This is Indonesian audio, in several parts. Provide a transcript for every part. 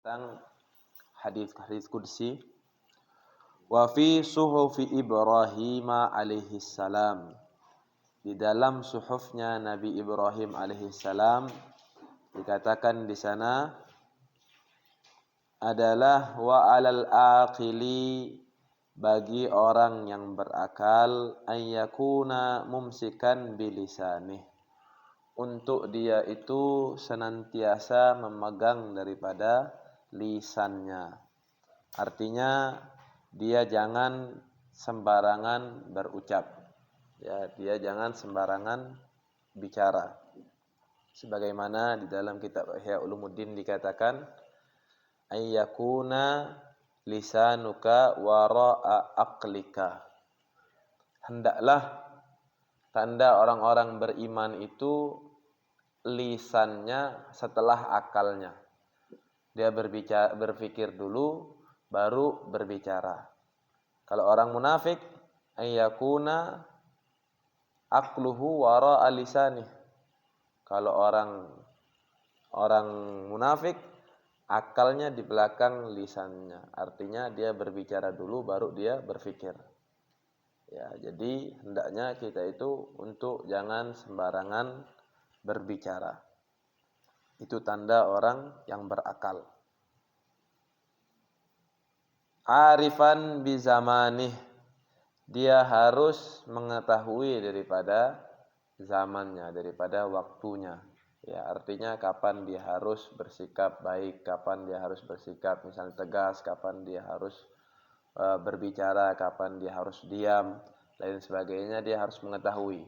tentang hadis qudsi wa fi suhufi Ibrahim alaihi salam. Di dalam suhufnya Nabi Ibrahim alaihi salam dikatakan di sana adalah wa alal aqili, bagi orang yang berakal, ayyakuna mumsikan bilisanih, untuk dia itu senantiasa memegang daripada lisannya. Artinya dia jangan sembarangan berucap, ya, dia jangan sembarangan bicara. Sebagaimana di dalam kitab Ihya Ulumuddin dikatakan ayyakuna lisanuka wara'a aqlika. Hendaklah tanda orang-orang beriman itu lisannya setelah akalnya. Dia berpikir dulu baru berbicara. Kalau orang munafik ayyakuna aqluhu wara'a lisanih. Kalau orang munafik akalnya di belakang lisannya. Artinya dia berbicara dulu baru dia berpikir. Ya, jadi hendaknya kita itu untuk jangan sembarangan berbicara. Itu tanda orang yang berakal. Arifan bi zamanih, dia harus mengetahui daripada zamannya, daripada waktunya. Ya, artinya kapan dia harus bersikap baik, kapan dia harus bersikap misalnya tegas, kapan dia harus berbicara, kapan dia harus diam, lain sebagainya, dia harus mengetahui.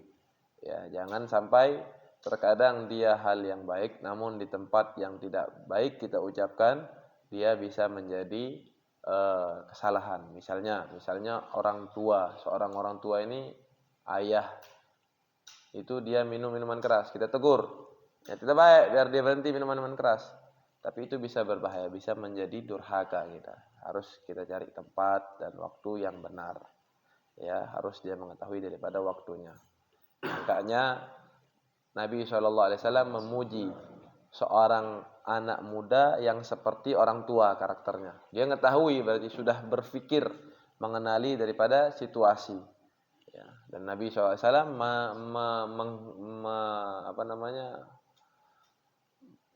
Ya, jangan sampai terkadang dia hal yang baik namun di tempat yang tidak baik kita ucapkan, dia bisa menjadi kesalahan. Misalnya seorang orang tua ini, ayah itu dia minum minuman keras, kita tegur, ya tidak baik, biar dia berhenti minuman keras. Tapi itu bisa berbahaya, bisa menjadi durhaka kita. Harus kita cari tempat dan waktu yang benar. Ya, harus dia mengetahui daripada waktunya. Makanya Nabi SAW memuji seorang anak muda yang seperti orang tua karakternya. Dia mengetahui, berarti sudah berpikir, mengenali daripada situasi. Ya, dan Nabi SAW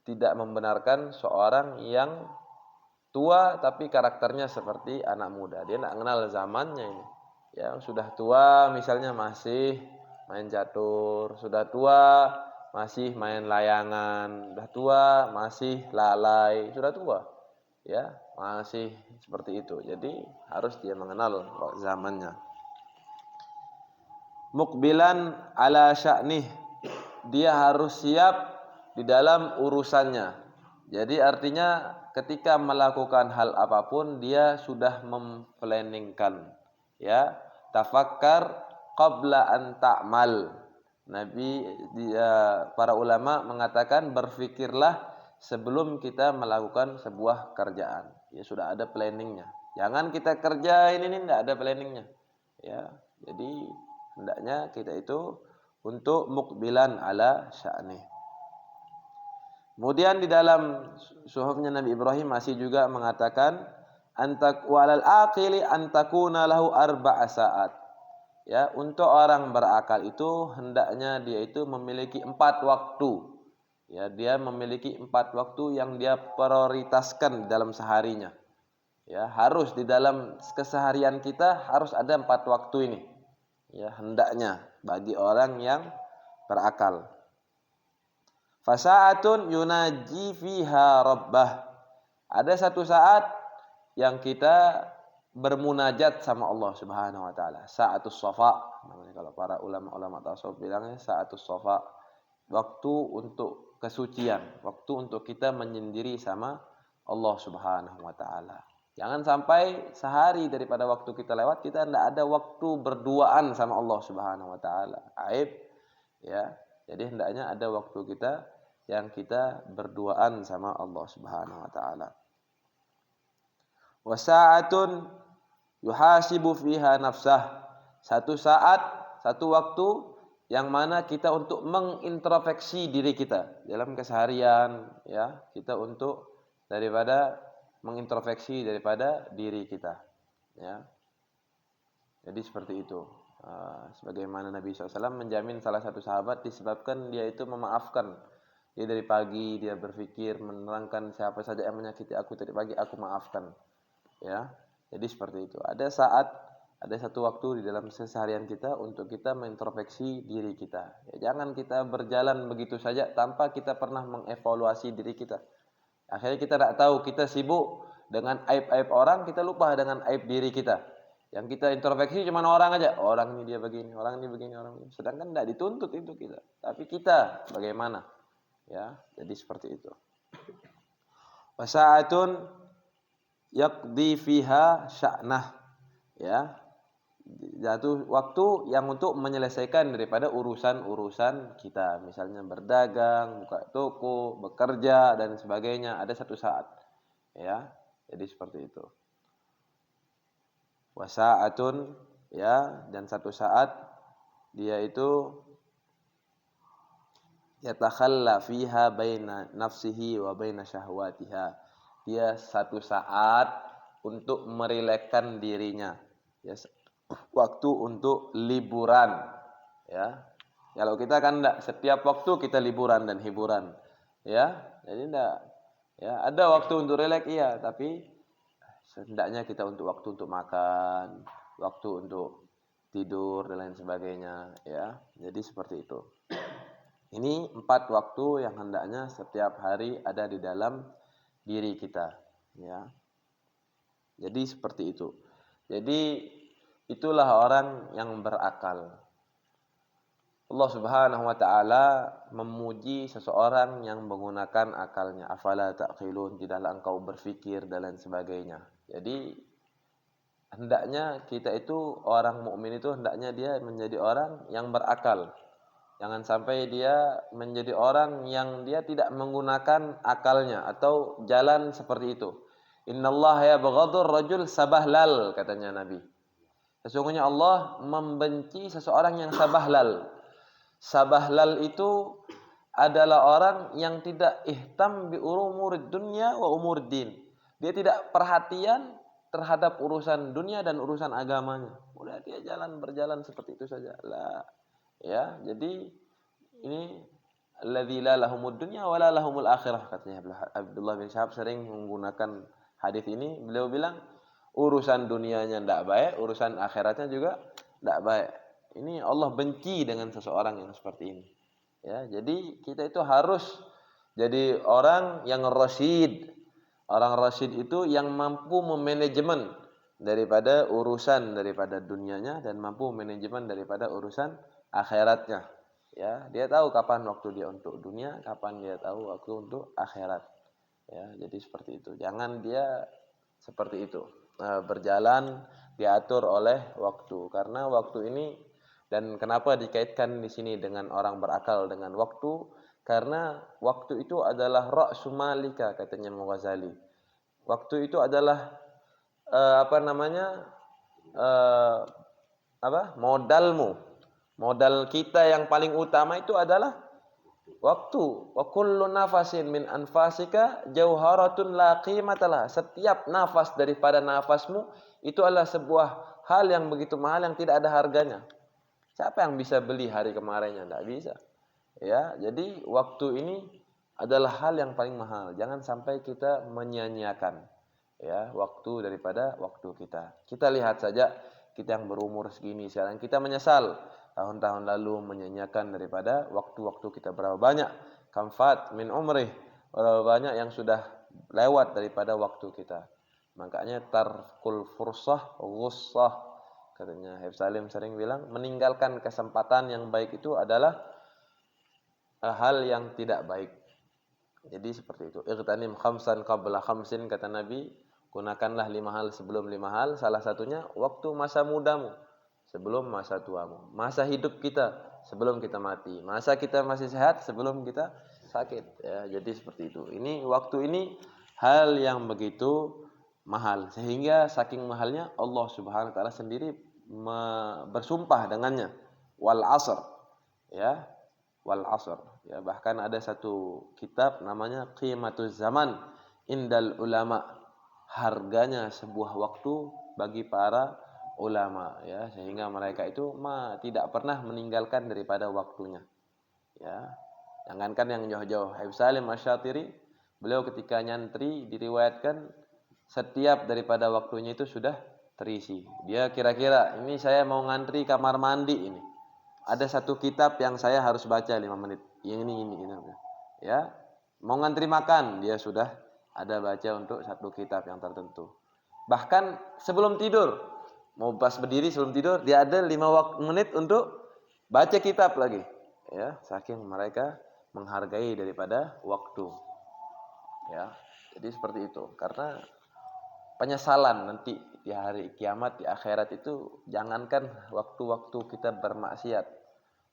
tidak membenarkan seorang yang tua tapi karakternya seperti anak muda. Dia tidak kenal zamannya ini. Ya, sudah tua misalnya masih main catur, sudah tua masih main layangan, sudah tua masih lalai, sudah tua, ya, masih seperti itu. Jadi harus dia mengenal zamannya. Mukbilan ala sya'nih, dia harus siap di dalam urusannya. Jadi artinya ketika melakukan hal apapun dia sudah memplanningkan, ya. Tafakkar qabla an ta'mal. Para ulama mengatakan berfikirlah sebelum kita melakukan sebuah kerjaan. Ya, sudah ada planningnya. Jangan kita kerja ini tidak ada planningnya. Ya, jadi hendaknya kita itu untuk mukbilan ala sya'nih. Kemudian di dalam suhufnya Nabi Ibrahim masih juga mengatakan walal aqili antakuna lahu arba'a sa'at. Ya, untuk orang berakal itu hendaknya dia itu memiliki 4 waktu. Ya, dia memiliki 4 waktu yang dia prioritaskan dalam seharinya. Ya, harus di dalam keseharian kita harus ada 4 waktu ini. Ya, hendaknya bagi orang yang berakal. Fasa'atun yunaji fiha rabbah. Ada satu saat yang kita bermunajat sama Allah Subhanahu wa taala. Sa'atus shafa, namanya kalau para ulama-ulama tasawuf bilangnya sa'atus shafa. Waktu untuk kesucian, waktu untuk kita menyendiri sama Allah Subhanahu wa taala. Jangan sampai sehari daripada waktu kita lewat kita tidak ada waktu berduaan sama Allah Subhanahu wa taala. Aib, ya. Jadi hendaknya ada waktu kita yang kita berduaan sama Allah Subhanahu wa taala. Wa sa'atun yuhasibu fiha nafsah. Satu saat, satu waktu yang mana kita untuk mengintrospeksi diri kita dalam keseharian, ya. Kita untuk daripada mengintrospeksi daripada diri kita, ya. Jadi seperti itu. Sebagaimana Nabi SAW menjamin salah satu sahabat disebabkan dia itu memaafkan. Dia dari pagi dia berpikir menerangkan siapa saja yang menyakiti aku tadi pagi aku maafkan. Ya. Jadi seperti itu. Ada satu waktu di dalam keseharian kita untuk kita mengintrospeksi diri kita. Ya, jangan kita berjalan begitu saja tanpa kita pernah mengevaluasi diri kita. Akhirnya kita tidak tahu, kita sibuk dengan aib-aib orang, kita lupa dengan aib diri kita. Yang kita introspeksi cuma orang aja. Orang ini dia begini, orang ini begini, orang ini. Sedangkan tidak dituntut itu kita. Tapi kita bagaimana? Ya, jadi seperti itu. Wasa'atun yaqdi fiha sya'nah. Ya. Jatuh waktu yang untuk menyelesaikan daripada urusan-urusan kita. Misalnya berdagang, buka toko, bekerja dan sebagainya. Ada satu saat. Ya. Jadi seperti itu. Wasa'atun, ya, dan satu saat dia itu yatakhalla fiha baina nafsihi wa baina syahwatiha. Dia satu saat untuk merilekskan dirinya. Ya, waktu untuk liburan, ya. Kalau kita kan enggak, setiap waktu kita liburan dan hiburan, ya. Jadi enggak, ya, ada waktu untuk rileks iya, tapi hendaknya kita waktu untuk makan, waktu untuk tidur dan lain sebagainya, ya. Jadi seperti itu. Ini 4 waktu yang hendaknya setiap hari ada di dalam diri kita, ya. Jadi seperti itu. Jadi itulah orang yang berakal. Allah Subhanahu wa taala memuji seseorang yang menggunakan akalnya. Afala taqilun, tidaklah engkau berfikir dan lain sebagainya. Jadi hendaknya kita itu orang mukmin itu hendaknya dia menjadi orang yang berakal. Jangan sampai dia menjadi orang yang dia tidak menggunakan akalnya atau jalan seperti itu. Innallaha yabghadur rajul sabahlal, katanya Nabi. Sesungguhnya Allah membenci seseorang yang sabahlal. Sabahlal itu adalah orang yang tidak ihtam bi umurid dunya wa umurid din. Dia tidak perhatian terhadap urusan dunia dan urusan agamanya. Udah dia berjalan seperti itu saja. Lah, ya, jadi ini alladzi la lahumud dunya wa la lahumul akhirah, katanya Abdullah bin Syahab sering menggunakan hadis ini. Beliau bilang urusan dunianya tidak baik, urusan akhiratnya juga tidak baik. Ini Allah benci dengan seseorang yang seperti ini. Ya, jadi kita itu harus jadi orang yang rasyid. Orang rasyid itu yang mampu memanajemen daripada dunianya dan mampu manajemen daripada urusan akhiratnya. Ya, dia tahu kapan waktu dia untuk dunia, kapan dia tahu waktu untuk akhirat. Ya, jadi seperti itu. Jangan dia seperti itu. Berjalan diatur oleh waktu, karena waktu ini, dan kenapa dikaitkan di sini dengan orang berakal dengan waktu? Karena waktu itu adalah ra'su malika, katanya Al-Ghazali. Waktu itu adalah modalmu. Modal kita yang paling utama itu adalah waktu. Wa kullu nafasin min anfasika jauharatun la qimatalah. Setiap nafas daripada nafasmu itu adalah sebuah hal yang begitu mahal yang tidak ada harganya. Siapa yang bisa beli hari kemarinnya? Tidak bisa. Ya, jadi waktu ini adalah hal yang paling mahal. Jangan sampai kita menyia-nyiakan, ya, waktu daripada waktu kita. Kita lihat saja kita yang berumur segini sekarang kita menyesal tahun-tahun lalu menyia-nyiakan daripada waktu-waktu kita. Berapa banyak kamfat min umrih, berapa banyak yang sudah lewat daripada waktu kita. Makanya tarkul fursah ghussah, katanya Habib Salim sering bilang, meninggalkan kesempatan yang baik itu adalah hal yang tidak baik. Jadi seperti itu. Ightanim khamsan qabla khamsin, kata Nabi, gunakanlah 5 hal sebelum 5 hal. Salah satunya waktu masa mudamu sebelum masa tuamu. Masa hidup kita sebelum kita mati. Masa kita masih sehat sebelum kita sakit. Ya, jadi seperti itu. Ini waktu ini hal yang begitu mahal, sehingga saking mahalnya Allah Subhanahu wa taala sendiri bersumpah dengannya. Wal 'asr. Ya, wal 'asr. Ya, bahkan ada satu kitab namanya Qimatuz Zaman Indal Ulama. harganya sebuah waktu bagi para ulama, ya, sehingga mereka itu tidak pernah meninggalkan daripada waktunya, ya. Jangankan yang jauh-jauh, Habib Salim Asy-Syatiri, beliau ketika nyantri diriwayatkan setiap daripada waktunya itu sudah terisi. Dia kira-kira, ini saya mau ngantri kamar mandi ini. Ada satu kitab yang saya harus baca 5 menit. Ini. Ya. Mau ngantri makan, dia sudah ada baca untuk satu kitab yang tertentu. Bahkan sebelum tidur, mau pas berdiri sebelum tidur, dia ada 5 menit untuk baca kitab lagi. Ya, saking mereka menghargai daripada waktu. Ya. Jadi seperti itu. Karena penyesalan nanti di hari kiamat, di akhirat itu, jangankan waktu-waktu kita bermaksiat,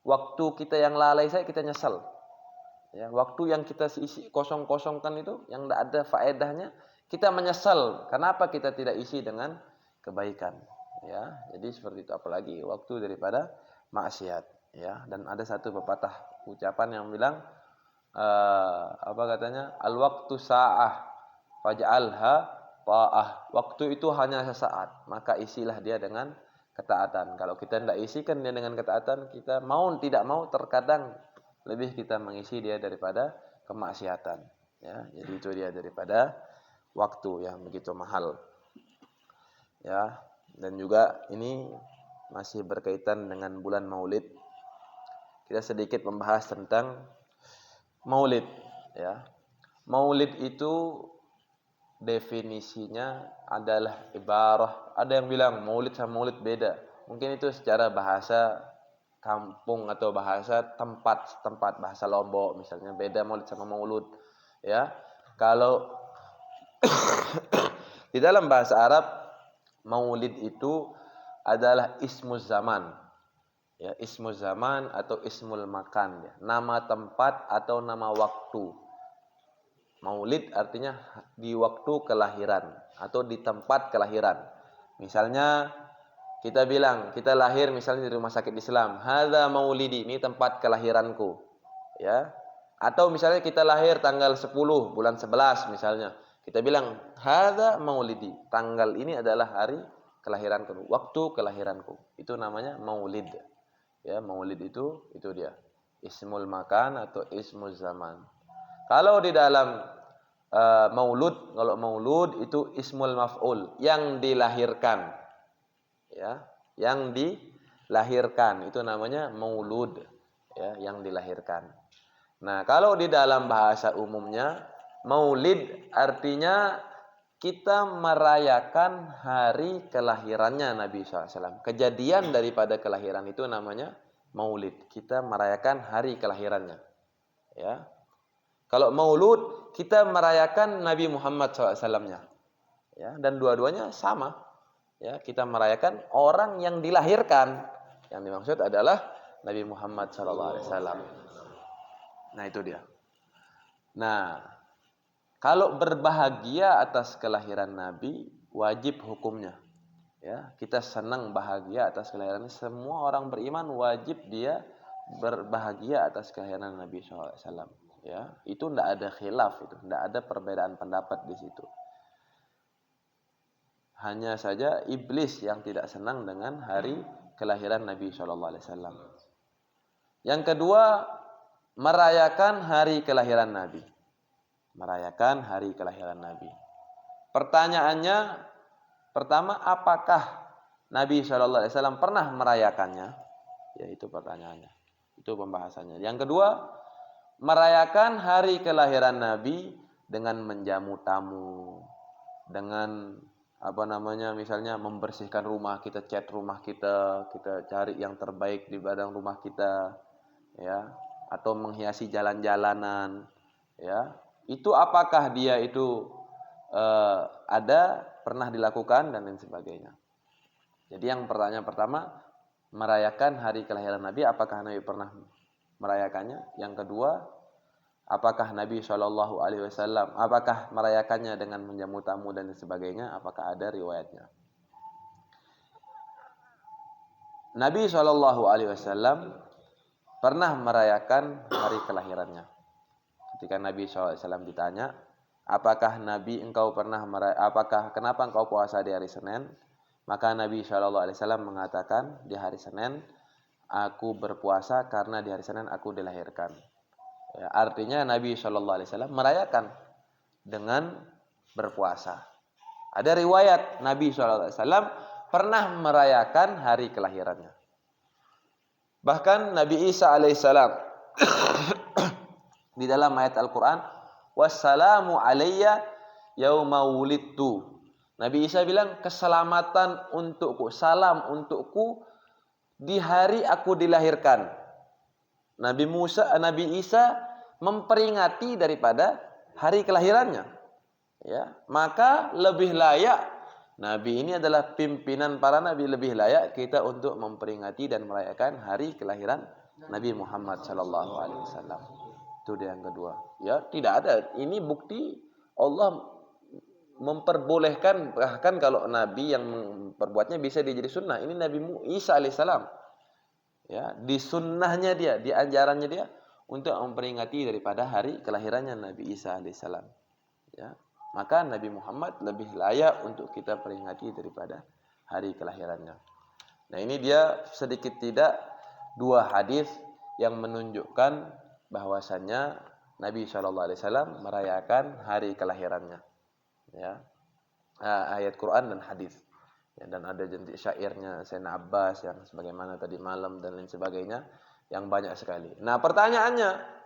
waktu kita yang lalai saja kita nyesal, ya. Waktu yang kita isi kosong-kosongkan itu, yang tidak ada faedahnya, kita menyesal. Kenapa kita tidak isi dengan kebaikan, ya. Jadi seperti itu, apalagi waktu daripada maksiat, ya. Dan ada satu pepatah ucapan yang bilang, apa katanya, al waktu sa'ah faj'alha ta'ah. Waktu itu hanya sesaat, maka isilah dia dengan ketaatan. Kalau kita tidak isikan dia dengan ketaatan, kita mau tidak mau terkadang lebih kita mengisi dia daripada kemaksiatan, ya. Jadi itu dia daripada waktu yang begitu mahal, ya. Dan juga ini masih berkaitan dengan bulan Maulid. Kita sedikit membahas tentang Maulid, ya. Maulid itu definisinya adalah ibarah. Ada yang bilang maulid sama maulid beda. Mungkin itu secara bahasa kampung atau bahasa tempat, bahasa Lombok misalnya, beda maulid sama maulud, ya. Kalau di dalam bahasa Arab, maulid itu adalah ismuz zaman, ya, ismuz zaman atau ismul makan, ya, nama tempat atau nama waktu. Maulid artinya di waktu kelahiran atau di tempat kelahiran. Misalnya kita bilang kita lahir misalnya di rumah sakit Islam, hadza maulidi, ini tempat kelahiranku, ya. Atau misalnya kita lahir tanggal 10 bulan 11 misalnya, kita bilang hadza maulidi, tanggal ini adalah hari kelahiranku, waktu kelahiranku. Itu namanya maulid. Ya, maulid itu dia. Ismul makan atau ismul zaman. Kalau di dalam maulud, kalau maulud itu ismul maf'ul, yang dilahirkan, ya, yang dilahirkan itu namanya maulud, ya, yang dilahirkan. Nah, kalau di dalam bahasa umumnya, maulid artinya kita merayakan hari kelahirannya Nabi SAW. Kejadian daripada kelahiran itu namanya maulid. Kita merayakan hari kelahirannya, ya. Kalau maulud, kita merayakan Nabi Muhammad SAW-nya, ya. Dan dua-duanya sama, ya. Kita merayakan orang yang dilahirkan. Yang dimaksud adalah Nabi Muhammad SAW. Nah, itu dia. Nah, kalau berbahagia atas kelahiran Nabi, wajib hukumnya, ya. Kita senang bahagia atas kelahiran. Semua orang beriman wajib dia berbahagia atas kelahiran Nabi SAW. Ya, itu tidak ada khilaf, itu tidak ada perbedaan pendapat di situ. Hanya saja iblis yang tidak senang dengan hari kelahiran Nabi SAW. Yang kedua, merayakan hari kelahiran Nabi. Merayakan hari kelahiran Nabi. Pertanyaannya, pertama, apakah Nabi SAW pernah merayakannya? Ya, itu pertanyaannya. Itu pembahasannya. Yang kedua, merayakan hari kelahiran Nabi dengan menjamu tamu, dengan misalnya membersihkan rumah kita, cat rumah kita cari yang terbaik di badang rumah kita, ya, atau menghiasi jalan-jalanan, ya. Itu apakah dia itu ada, pernah dilakukan dan lain sebagainya. Jadi yang pertanyaan pertama, merayakan hari kelahiran Nabi, apakah Nabi pernah merayakannya? Yang kedua, apakah Nabi SAW, apakah merayakannya dengan menjamu tamu dan sebagainya? Apakah ada riwayatnya? Nabi SAW pernah merayakan hari kelahirannya. Ketika Nabi SAW ditanya, apakah kenapa engkau puasa di hari Senin? Maka Nabi SAW mengatakan di hari Senin, aku berpuasa karena di hari Senin aku dilahirkan. Ya, artinya Nabi SAW merayakan dengan berpuasa. Ada riwayat Nabi SAW pernah merayakan hari kelahirannya. Bahkan Nabi Isa alaihissalam di dalam ayat Al-Quran, wassalamu alayya yauma wulidtu. Nabi Isa bilang, keselamatan untukku, salam untukku di hari aku dilahirkan. Nabi Isa memperingati daripada hari kelahirannya. Ya, maka lebih layak, Nabi ini adalah pimpinan para nabi, lebih layak kita untuk memperingati dan merayakan hari kelahiran Nabi Muhammad sallallahu alaihi wasallam. Itu dia yang kedua. Ya, tidak ada. Ini bukti Allah memperbolehkan, bahkan kalau nabi yang memperbuatnya bisa dia jadi sunnah. Ini Nabi Isa alaihissalam. Ya, di sunnahnya dia, di ajarannya dia untuk memperingati daripada hari kelahirannya Nabi Isa alaihissalam. Ya. Maka Nabi Muhammad lebih layak untuk kita peringati daripada hari kelahirannya. Nah, ini dia sedikit tidak dua hadis yang menunjukkan bahwasannya Nabi SAW merayakan hari kelahirannya. Ya, ayat Quran dan hadis. Ya, dan ada jentik syairnya Sayyidina Abbas yang sebagaimana tadi malam dan lain sebagainya yang banyak sekali. Nah, pertanyaannya,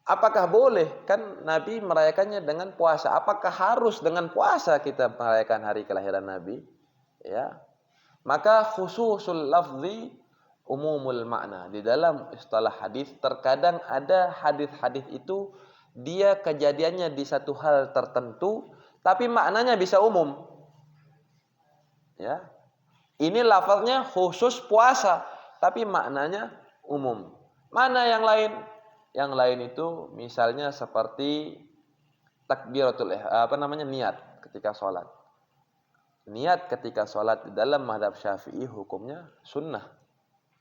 apakah boleh? Kan Nabi merayakannya dengan puasa. Apakah harus dengan puasa kita merayakan hari kelahiran Nabi? Ya. Maka khususul lafzi umumul makna. Di dalam istilah hadis terkadang ada hadis-hadis itu dia kejadiannya di satu hal tertentu tapi maknanya bisa umum. Ya. Ini lafaznya khusus puasa tapi maknanya umum. Mana yang lain? Yang lain itu misalnya seperti takbiratul niat ketika sholat. Niat ketika sholat di dalam mazhab Syafi'i hukumnya sunnah.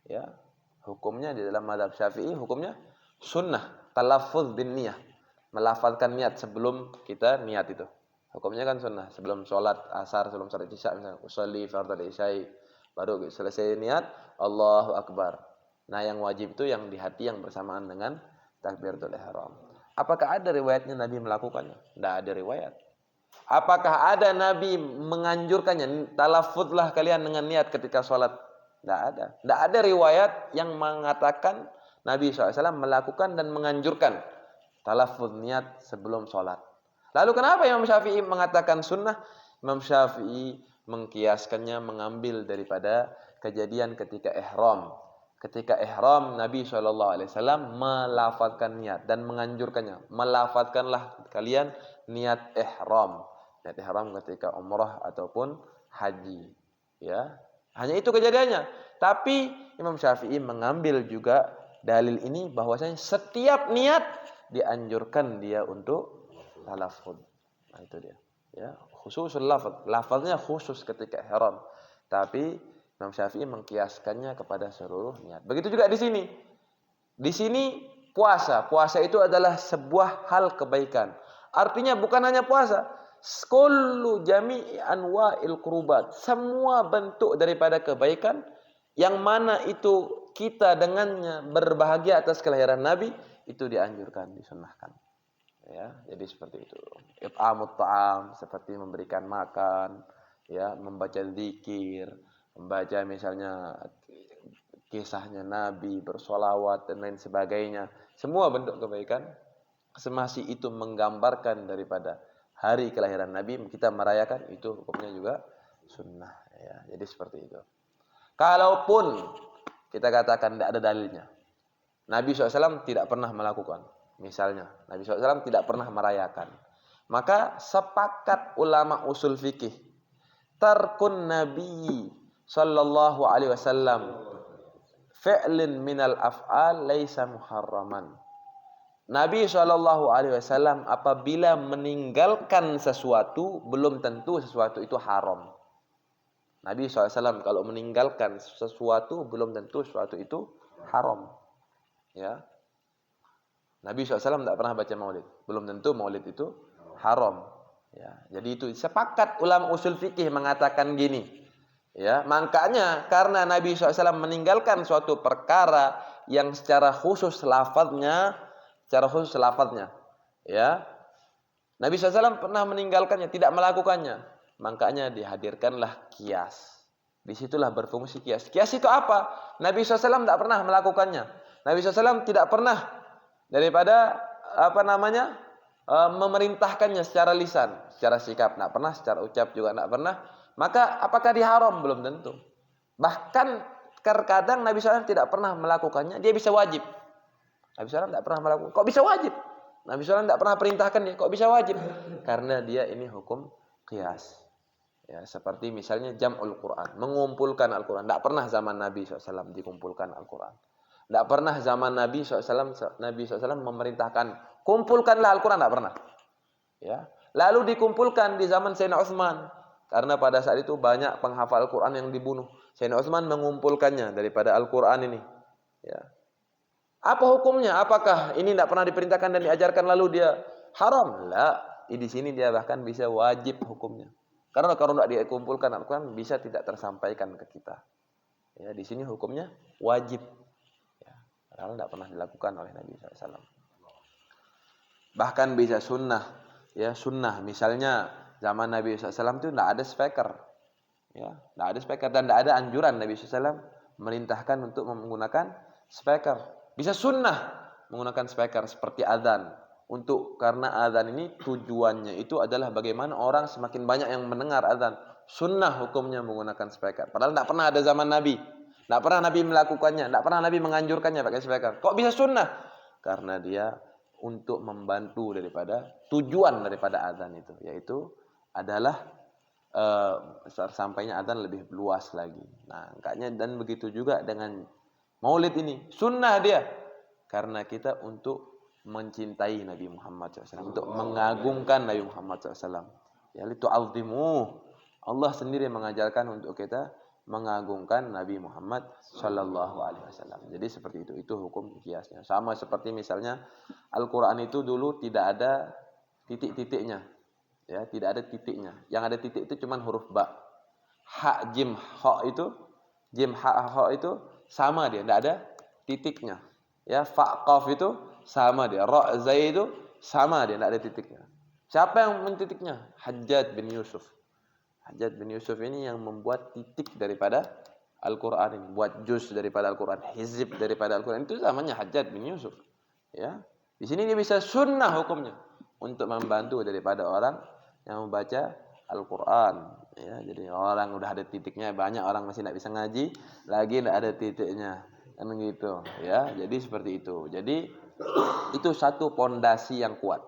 Ya, hukumnya di dalam mazhab Syafi'i hukumnya sunnah. Talaffuz bin niyah, melafalkan niat sebelum kita niat itu. Hukumnya kan sunnah. Sebelum sholat asar, sebelum sholat isya misalnya, usolli fardhu isya, baru selesai niat Allahu Akbar. Nah, yang wajib itu yang di hati yang bersamaan dengan takbiratul ihram. Apakah ada riwayatnya Nabi melakukannya? Tidak ada riwayat. Apakah ada Nabi menganjurkannya? Talaffuzlah kalian dengan niat ketika sholat. Tidak ada. Tidak ada riwayat yang mengatakan Nabi SAW melakukan dan menganjurkan talaffuz niat sebelum sholat. Lalu kenapa Imam Syafi'i mengatakan sunnah? Imam Syafi'i mengkiaskannya, mengambil daripada kejadian ketika ihram. Ketika ihram Nabi SAW melafazkan niat dan menganjurkannya. Melafazkanlah kalian niat ihram. Niat ihram ketika umrah ataupun haji. Ya, hanya itu kejadiannya. Tapi Imam Syafi'i mengambil juga dalil ini bahwasanya setiap niat dianjurkan dia untuk talaffuz. Nah, itu dia. Ya, khususul lafaz. Lafaznya khusus ketika ihram. Tapi Imam Syafi'i mengkiaskannya kepada seluruh niat. Begitu juga di sini. Di sini puasa. Puasa itu adalah sebuah hal kebaikan. Artinya bukan hanya puasa. Kullu jami'i anwa'il qurubat. Semua bentuk daripada kebaikan yang mana itu kita dengannya berbahagia atas kelahiran Nabi, itu dianjurkan, disunnahkan. Ya, jadi seperti itu. It'amut ta'am, seperti memberikan makan, ya, membaca zikir, membaca misalnya kisahnya Nabi, bersolawat dan lain sebagainya. Semua bentuk kebaikan, semasi itu menggambarkan daripada hari kelahiran Nabi, kita merayakan, itu hukumnya juga sunnah. Ya, jadi seperti itu. Kalaupun kita katakan tidak ada dalilnya, Nabi SAW tidak pernah melakukan, misalnya Nabi SAW tidak pernah merayakan, maka sepakat ulama usul fikih, tarkun Nabi sallallahu alaihi wasallam fi'lin minal af'al laisa muharraman. Nabi sallallahu alaihi wasallam apabila meninggalkan sesuatu belum tentu sesuatu itu haram. Nabi SAW kalau meninggalkan sesuatu belum tentu sesuatu itu haram. Ya. Nabi SAW tidak pernah baca maulid, belum tentu maulid itu haram. Ya, jadi itu sepakat ulama usul fikih mengatakan gini. Ya, makanya karena Nabi SAW meninggalkan suatu perkara yang secara khusus lafadznya, ya, Nabi SAW pernah meninggalkannya, tidak melakukannya. Makanya dihadirkanlah kias. Disitulah berfungsi kias. Kias itu apa? Nabi SAW tidak pernah melakukannya. Nabi SAW tidak pernah daripada memerintahkannya secara lisan, secara sikap, tidak pernah, secara ucap juga tidak pernah. Maka apakah diharam? Belum tentu. Bahkan terkadang Nabi SAW tidak pernah melakukannya, dia bisa wajib. Nabi SAW tidak pernah melakukan, kok bisa wajib? Nabi SAW tidak pernah perintahkan dia, kok bisa wajib? Karena dia ini hukum qiyas. Ya, seperti misalnya jam'ul Quran, mengumpulkan Al-Quran. Tidak pernah zaman Nabi SAW dikumpulkan Al-Quran. Tidak pernah zaman Nabi SAW memerintahkan kumpulkanlah Al-Quran, tidak pernah. Ya. Lalu dikumpulkan di zaman Sayyidina Utsman. Karena pada saat itu banyak penghafal Al-Quran yang dibunuh. Sayyidina Utsman mengumpulkannya daripada Al-Quran ini. Ya. Apa hukumnya? Apakah ini tidak pernah diperintahkan dan diajarkan lalu dia haram? La. Di sini dia bahkan bisa wajib hukumnya. Karena kalau tidak dikumpulkan Al-Quran bisa tidak tersampaikan ke kita. Ya, di sini hukumnya wajib. Ya, padahal tidak pernah dilakukan oleh Nabi SAW. Bahkan bisa sunnah. Ya, sunnah. Misalnya zaman Nabi SAW itu tidak ada speaker. Ya, tidak ada speaker dan tidak ada anjuran Nabi SAW merintahkan untuk menggunakan speaker. Bisa sunnah menggunakan speaker seperti azan. Karena azan ini tujuannya itu adalah bagaimana orang semakin banyak yang mendengar azan. Sunnah hukumnya menggunakan speaker. Padahal tidak pernah ada zaman Nabi. Tidak pernah Nabi melakukannya. Tidak pernah Nabi menganjurkannya pakai speaker. Kok bisa sunnah? Karena dia untuk membantu daripada tujuan daripada azan itu. Yaitu adalah sampainya azan lebih luas lagi. Nah, makanya dan begitu juga dengan maulid ini. Sunnah dia. Karena kita untuk mencintai Nabi Muhammad SAW, untuk mengagungkan Nabi Muhammad SAW. Ya, itu azimu. Allah sendiri mengajarkan untuk kita mengagungkan Nabi Muhammad SAW. Jadi seperti itu hukum kiasnya. Sama seperti misalnya Al-Quran itu dulu tidak ada titik-titiknya. Ya, tidak ada titiknya. Yang ada titik itu cuma huruf ba. Ha, jim, ha itu sama dia, tidak ada titiknya. Ya, fa, qaf itu sama dia. Ra, zai itu sama dia, tidak ada titiknya. Siapa yang mentitiknya? Hajjaj bin Yusuf. Hajjaj bin Yusuf ini yang membuat titik daripada Al-Quran ini. Buat juz daripada Al-Quran. Hizib daripada Al-Quran. Itu namanya Hajjaj bin Yusuf. Ya. Di sini dia bisa sunnah hukumnya. Untuk membantu daripada orang yang membaca Al-Quran. Ya, jadi orang udah ada titiknya. Banyak orang masih tidak bisa ngaji. Lagi tidak ada titiknya. Kan gitu. Ya, jadi seperti itu. Jadi itu satu pondasi yang kuat.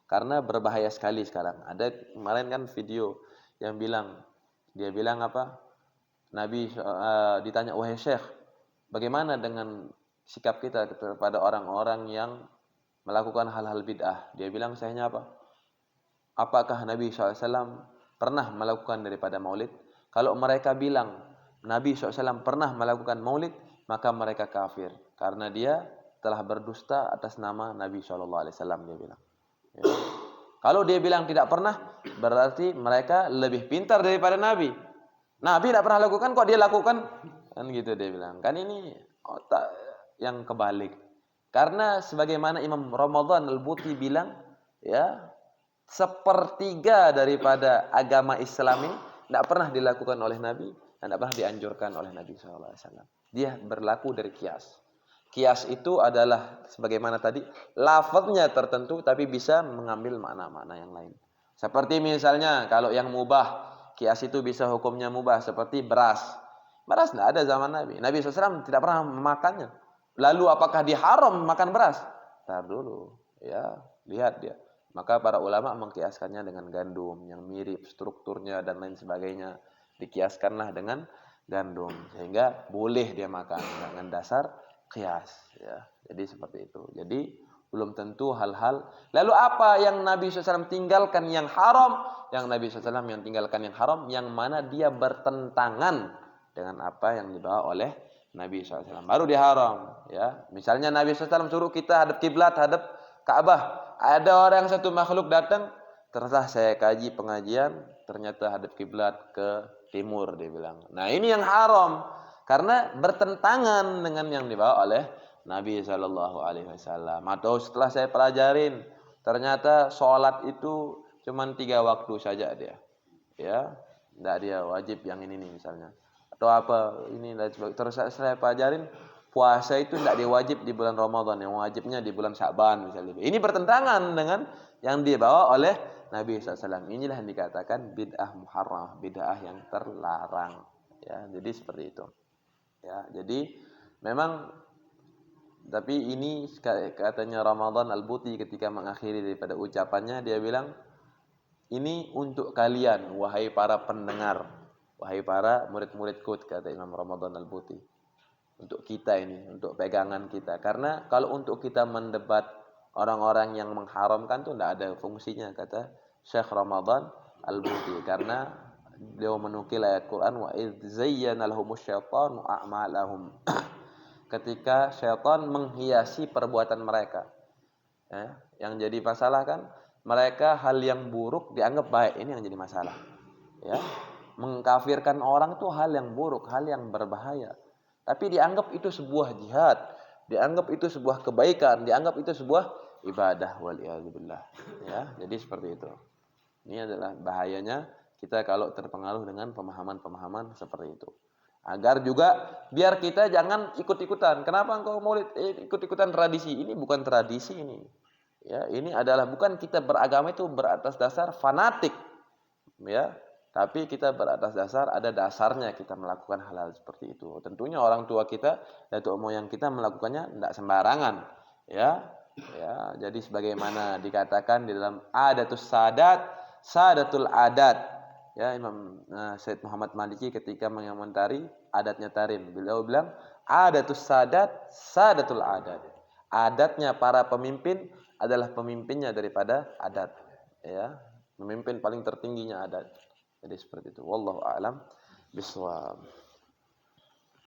Karena berbahaya sekali sekarang. Ada kemarin kan video yang dia bilang apa? Nabi ditanya, wahai Syekh, bagaimana dengan sikap kita kepada orang-orang yang melakukan hal-hal bid'ah? Dia bilang, sayanya apa? Apakah Nabi SAW pernah melakukan daripada maulid? Kalau mereka bilang Nabi SAW pernah melakukan maulid, maka mereka kafir. Karena dia telah berdusta atas nama Nabi SAW, dia bilang. Ya. Kalau dia bilang tidak pernah, berarti mereka lebih pintar daripada Nabi. Nabi tidak pernah lakukan, kok dia lakukan? Kan gitu dia bilang. Kan ini otak yang kebalik. Karena sebagaimana Imam Ramadan Al-Buti bilang, ya, sepertiga daripada agama Islam ini tidak pernah dilakukan oleh Nabi dan tidak pernah dianjurkan oleh Nabi SAW. Dia berlaku dari kias. Kias itu adalah sebagaimana tadi, lafaznya tertentu tapi bisa mengambil makna-makna yang lain. Seperti misalnya kalau yang mubah, kias itu bisa hukumnya mubah seperti beras. Beras tidak ada zaman Nabi. Nabi SAW tidak pernah memakannya. Lalu apakah dia haram makan beras? Tar dulu, ya, lihat dia. Maka para ulama mengkiaskannya dengan gandum yang mirip strukturnya dan lain sebagainya. Dikiaskanlah dengan gandum sehingga boleh dia makan dengan dasar kias, ya. Jadi seperti itu. Jadi belum tentu hal-hal. Lalu apa yang Nabi SAW tinggalkan yang haram? Yang Nabi SAW yang tinggalkan yang haram, yang mana dia bertentangan dengan apa yang dibawa oleh Nabi SAW. Baru dia haram. Ya. Misalnya Nabi SAW suruh kita hadap kiblat, hadap Ka'bah. Ada orang satu makhluk datang, Setelah saya kaji pengajian, ternyata hadap kiblat ke timur, dia bilang. Nah, ini yang haram karena bertentangan dengan yang dibawa oleh Nabi Shallallahu Alaihi Wasallam. Atau setelah saya pelajarin, ternyata sholat itu cuma 3 waktu saja dia, ya, tidak dia wajib yang ini nih misalnya. Atau apa ini terus saya pelajarin puasa itu tidak diwajib di bulan Ramadan, yang wajibnya di bulan Sya'ban misalnya. Ini bertentangan dengan yang dibawa oleh Nabi SAW. Inilah yang dikatakan bid'ah muharram, bid'ah yang terlarang. Ya, jadi seperti itu. Ya, jadi memang tapi ini katanya Ramadan Al-Buti ketika mengakhiri daripada ucapannya, dia bilang ini untuk kalian wahai para pendengar, wahai para murid-muridku, kata Imam Ramadan Al-Buti. Untuk kita ini, untuk pegangan kita. Karena kalau untuk kita mendebat orang-orang yang mengharamkan itu tidak ada fungsinya, kata Syekh Ramadan Al-Buti. Karena beliau menukil ayat Quran, wa idz zayyana lahumus syaitanu a'malahum. Ketika syaitan menghiasi perbuatan mereka. Ya, yang jadi masalah kan mereka hal yang buruk dianggap baik, ini yang jadi masalah. Ya, mengkafirkan orang itu hal yang buruk, hal yang berbahaya. Tapi dianggap itu sebuah jihad, dianggap itu sebuah kebaikan, dianggap itu sebuah ibadah, waliyadzubillah. Ya, jadi seperti itu. Ini adalah bahayanya kita kalau terpengaruh dengan pemahaman-pemahaman seperti itu. Agar juga biar kita jangan ikut-ikutan. Kenapa engkau maulid ikut-ikutan tradisi? Ini bukan tradisi ini. Ya, ini adalah bukan kita beragama itu beratas dasar fanatik. Ya, tapi kita beratas dasar ada dasarnya kita melakukan hal-hal seperti itu. Tentunya orang tua kita, datuk moyang kita melakukannya tidak sembarangan. Ya, ya. Jadi sebagaimana dikatakan di dalam Adatus Sadat, Sadatul Adat. Ya, Imam Said Muhammad Maliki ketika mengomentari adatnya Tarim, beliau bilang Adatus Sadat, Sadatul Adat. Adatnya para pemimpin adalah pemimpinnya daripada adat. Ya, pemimpin paling tertingginya adat. Jadi seperti itu. Wallahu a'lam bishawab.